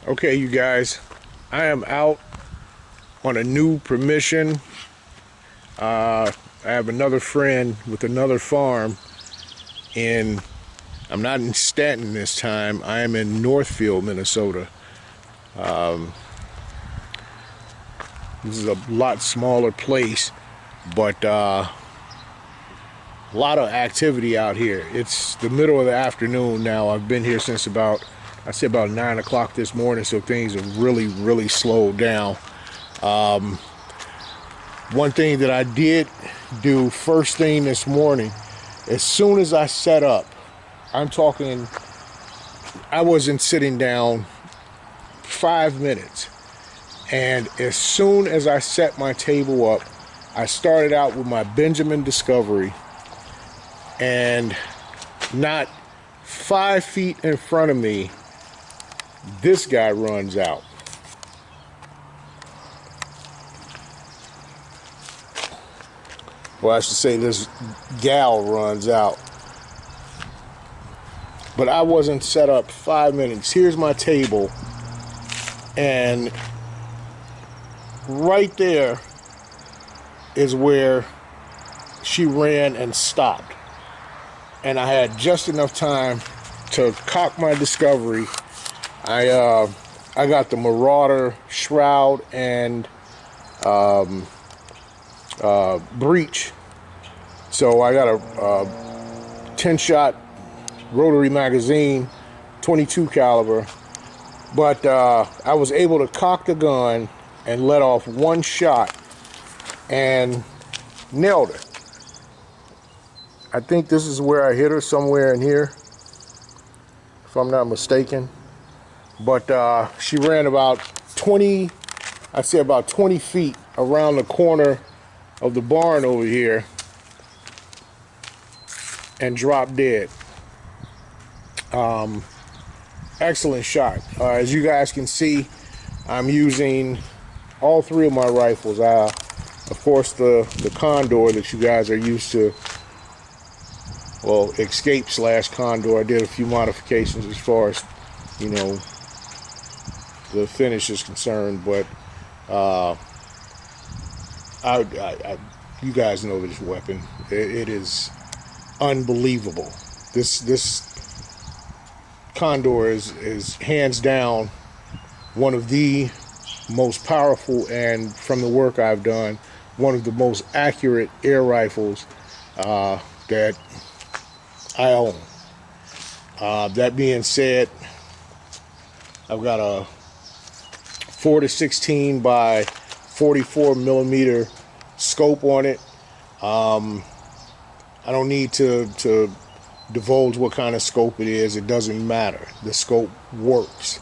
Okay, you guys, I am out on a new permission. I have another friend with another farm in, I'm not in Stanton this time, I am in Northfield, Minnesota. This is a lot smaller place, but a lot of activity out here. It's the middle of the afternoon now. I've been here since about 9 o'clock this morning, so things have really slowed down. One thing that I did do first thing this morning, as soon as I set up, I'm talking, I wasn't sitting down 5 minutes, and as soon as I set my table up, I started out with my Benjamin Discovery, and not 5 feet in front of me, this guy runs out. Well, I should say this gal runs out. But I wasn't set up 5 minutes. Here's my table, and right there is where she ran and stopped. And I had just enough time to cock my Discovery. I got the Marauder shroud and breech, so I got a 10-shot rotary magazine, 22 caliber, but I was able to cock the gun and let off one shot and nailed her. I think this is where I hit her, somewhere in here, if I'm not mistaken. But she ran about 20, I'd say about 20 feet around the corner of the barn over here and dropped dead. Excellent shot. As you guys can see, I'm using all three of my rifles. Of course, the Condor that you guys are used to, well, Escape/Condor. I did a few modifications as far as, you know, the finish is concerned, but you guys know this weapon. It is unbelievable. This Condor is hands down one of the most powerful, and from the work I've done, one of the most accurate air rifles that I own. That being said, I've got a 4-16 by 44 millimeter scope on it. I don't need to divulge what kind of scope it is. It doesn't matter. The scope works.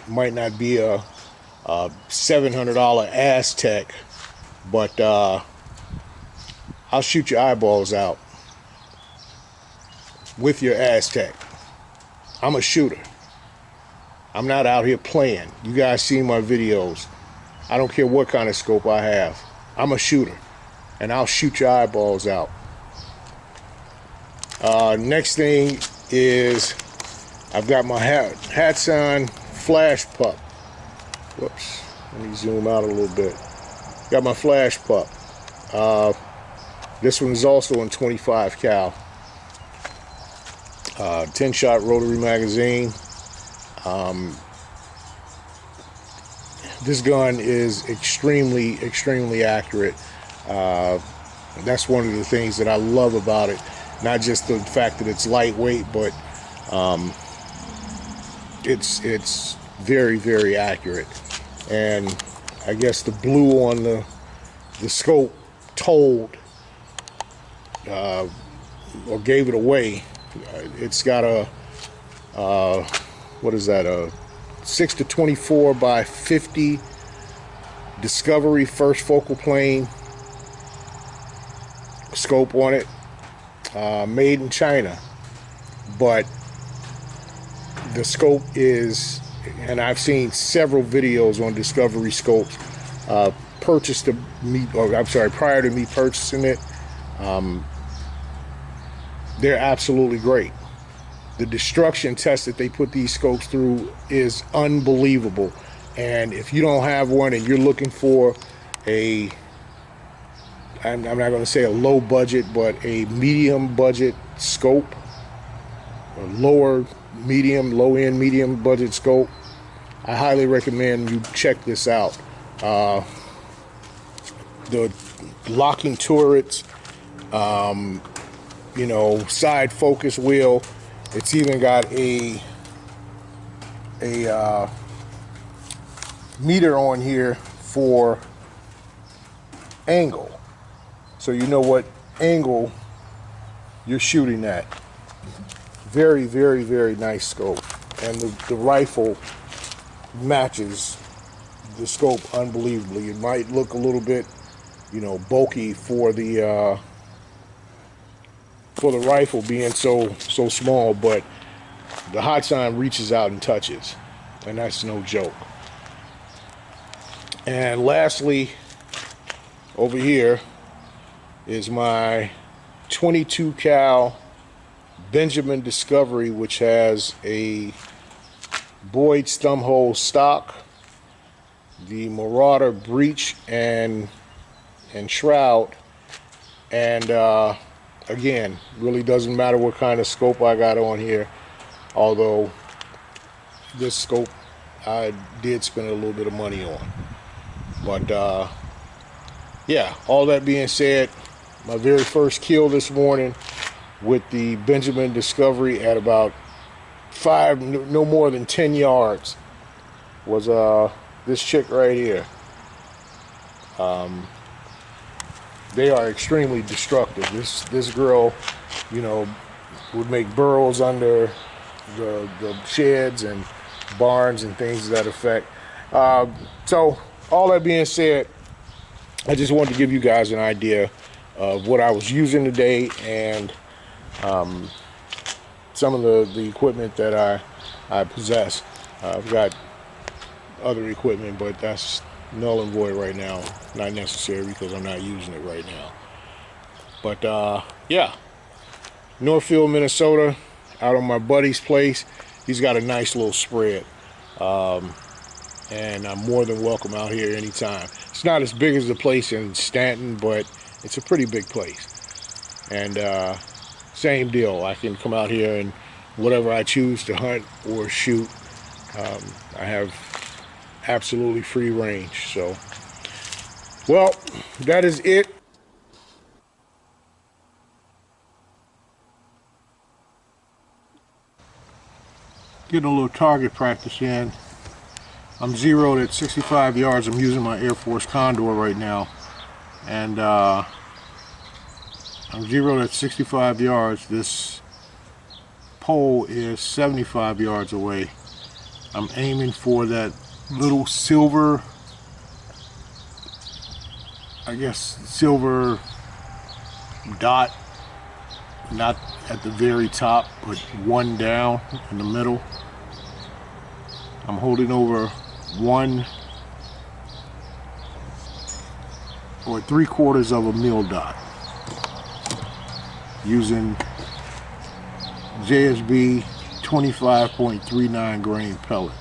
Might not be a $700 Aztec, but I'll shoot your eyeballs out with your Aztec. I'm a shooter. I'm not out here playing. You guys see my videos. I don't care what kind of scope I have. I'm a shooter, and I'll shoot your eyeballs out. Next thing is I've got my Hatsan Flash Pup. Whoops, let me zoom out a little bit. Got my Flash Pup. This one is also in 25 cal. 10-shot rotary magazine. This gun is extremely accurate. That's one of the things that I love about it. Not just the fact that it's lightweight, but it's very accurate. And I guess the blue on the scope told or gave it away. It's got a what is that, a 6-24 by 50 Discovery first focal plane scope on it, made in China, but the scope is, and I've seen several videos on Discovery scopes purchased to me, or I'm sorry, prior to me purchasing it. They're absolutely great. The destruction test that they put these scopes through is unbelievable. And if you don't have one and you're looking for a, I'm not going to say a low budget, but a medium budget scope, or low end medium budget scope, I highly recommend you check this out. The locking turrets, you know, side focus wheel. It's even got a meter on here for angle, so you know what angle you're shooting at. Very, very, very nice scope, and the rifle matches the scope unbelievably. It might look a little bit, you know, bulky for the rifle being so small, but the hot sign reaches out and touches, and that's no joke. And lastly, over here is my 22 cal Benjamin Discovery, which has a Boyd's thumbhole stock, the Marauder breech and shroud, and again, really doesn't matter what kind of scope I got on here, although this scope I did spend a little bit of money on. But yeah, all that being said, my very first kill this morning with the Benjamin Discovery at about no more than 10 yards was this chick right here. They are extremely destructive. This girl, you know, would make burrows under the sheds and barns and things to that effect. So all that being said, I just wanted to give you guys an idea of what I was using today, and some of the equipment that I possess. I've got other equipment, but that's null and void right now, not necessary because I'm not using it right now. But yeah, Northfield, Minnesota, out on my buddy's place. He's got a nice little spread, and I'm more than welcome out here anytime. It's not as big as the place in Stanton, but it's a pretty big place. And same deal, I can come out here and whatever I choose to hunt or shoot, I have absolutely free range. So, well, that is it. Getting a little target practice in. I'm zeroed at 65 yards. I'm using my Airforce Condor right now, and I'm zeroed at 65 yards. This pole is 75 yards away. I'm aiming for that little silver, I guess, silver dot, not at the very top, but one down in the middle. I'm holding over 1 3/4 of a mil dot using JSB 25.39 grain pellets.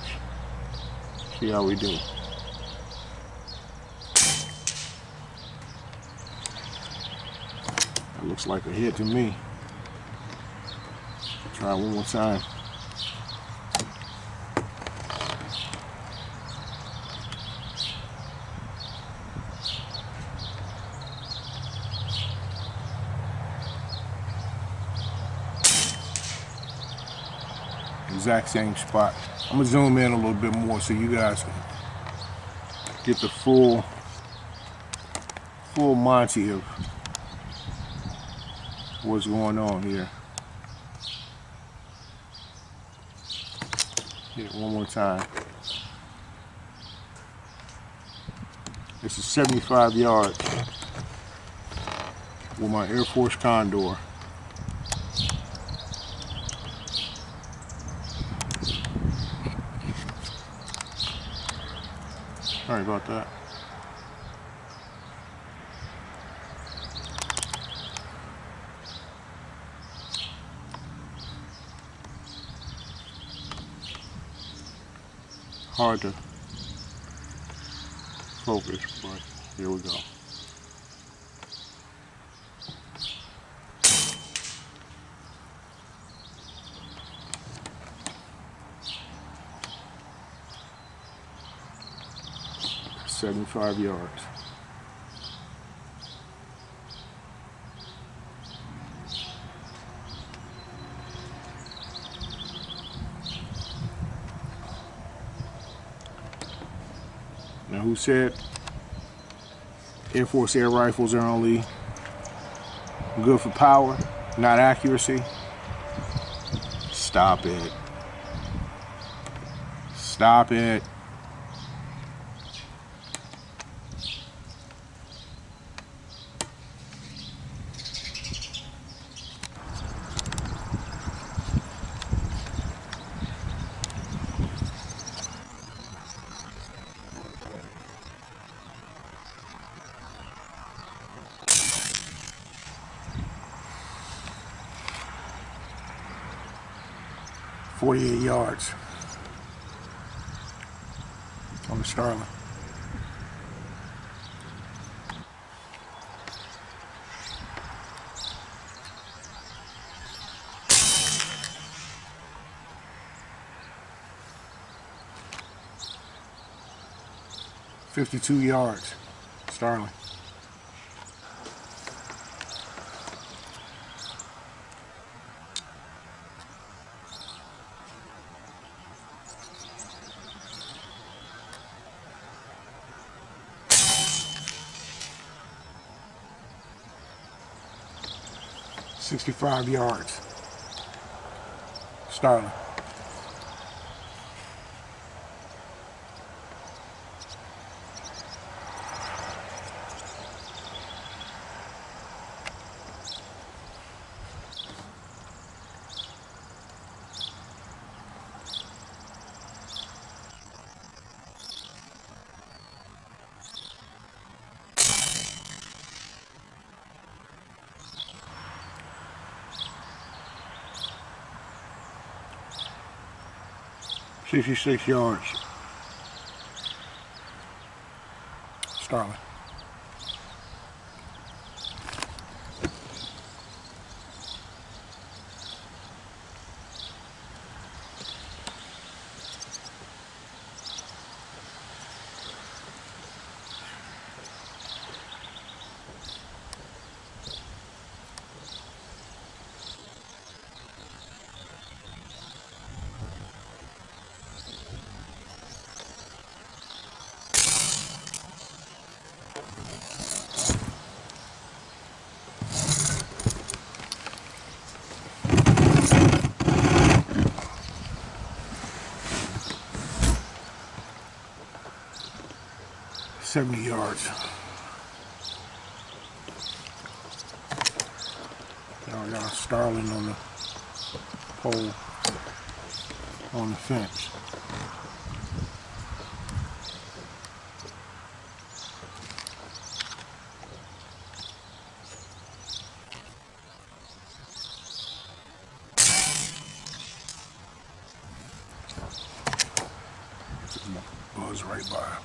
See how we do. That looks like a hit to me. Try one more time. Exact same spot. I'm gonna zoom in a little bit more so you guys can get the full Monty of what's going on here. Hit it one more time. This is 75 yards with my Airforce Condor. Sorry about that. Hard to focus, but here we go. "75 yards. Now, who said Airforce air rifles are only good for power, not accuracy? Stop it. Stop it. "48 yards on the Starling." "52 yards, Starling." "65 yards, Starling." "66 yards, Starling." "70 yards. Now I got a Starling on the pole on the fence. Buzz right by.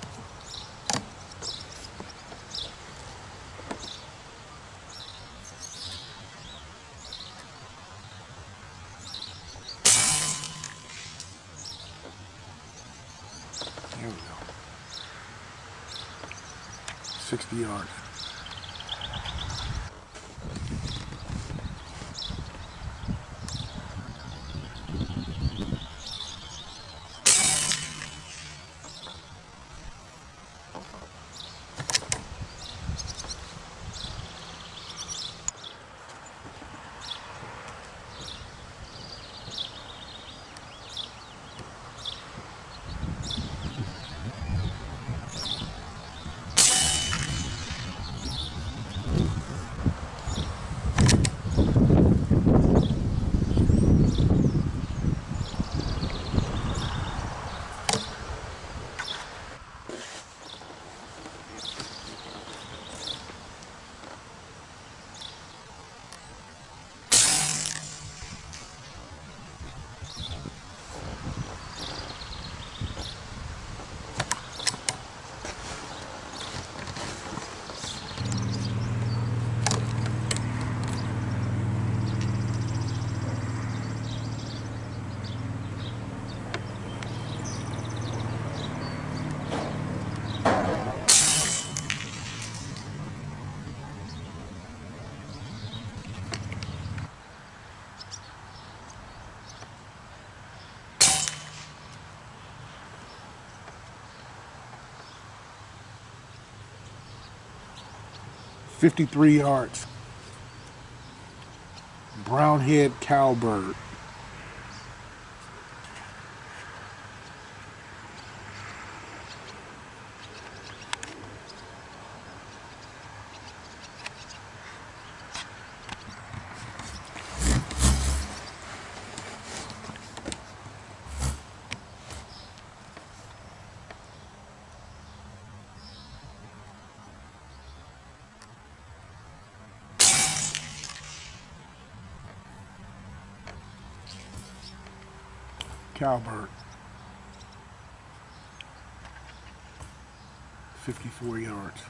There we go. 60 yards. 53 yards. Brown-head cowbird. Cowbird. 54 yards.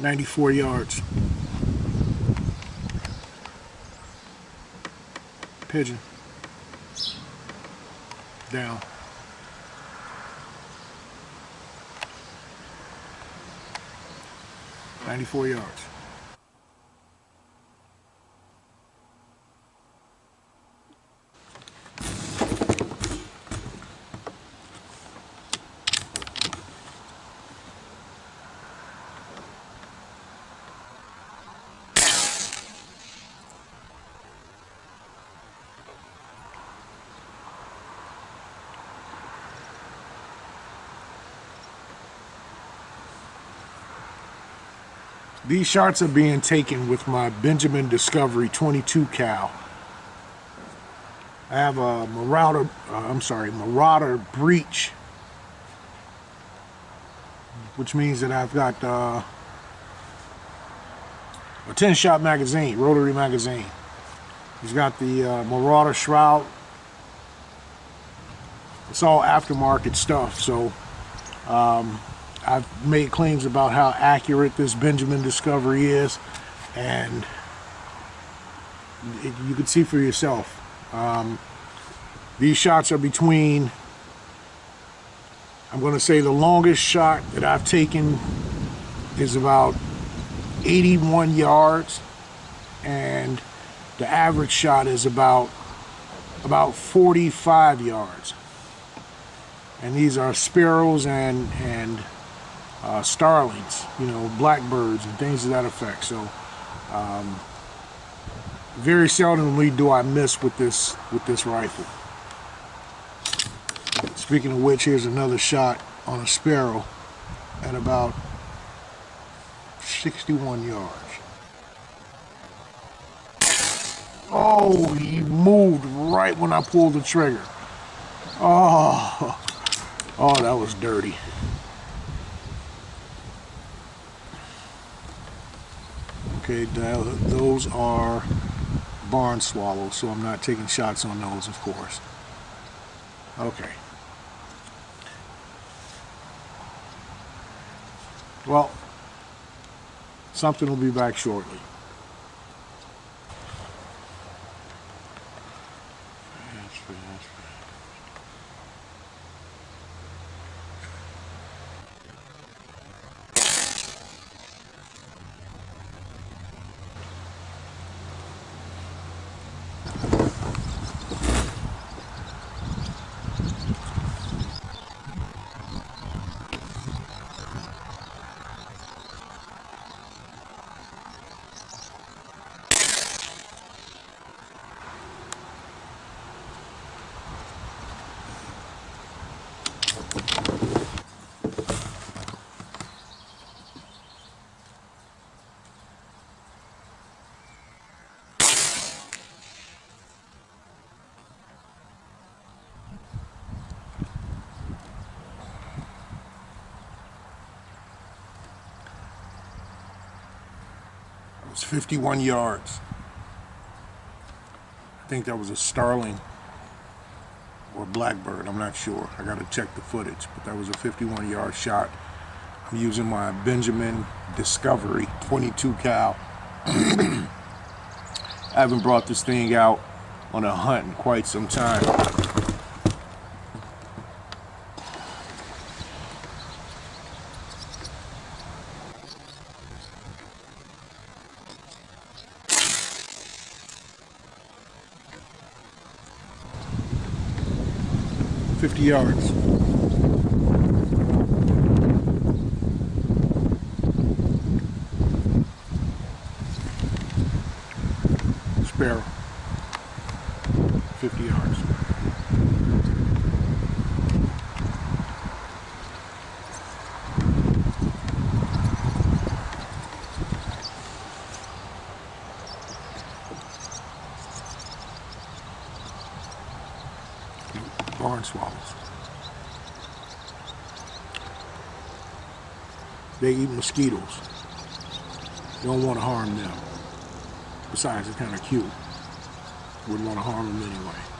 .94 yards. Pigeon. Down. .94 yards. These shots are being taken with my Benjamin Discovery 22 cal. I have a Marauder breech, which means that I've got a 10-shot magazine, rotary magazine. He's got the Marauder shroud. It's all aftermarket stuff, so I've made claims about how accurate this Benjamin Discovery is, and you can see for yourself. These shots are between, I'm going to say the longest shot that I've taken is about 81 yards, and the average shot is about 45 yards. And these are Sparrows and Starlings, you know, blackbirds and things of that effect. So very seldomly do I miss with this rifle. Speaking of which, here's another shot on a Sparrow at about 61 yards. Oh, he moved right when I pulled the trigger. Oh, that was dirty. Okay, those are barn swallows, so I'm not taking shots on those, of course. Okay. Well, something will be back shortly. It's 51 yards. I think that was a Starling or blackbird, I'm not sure. I gotta check the footage, but that was a 51-yard shot. I'm using my Benjamin Discovery 22 cal. I haven't brought this thing out on a hunt in quite some time. $50 yards. Sparrow. 50 yards. Barn swallows. They eat mosquitoes. You don't want to harm them. Besides, it's kind of cute. Wouldn't want to harm them anyway.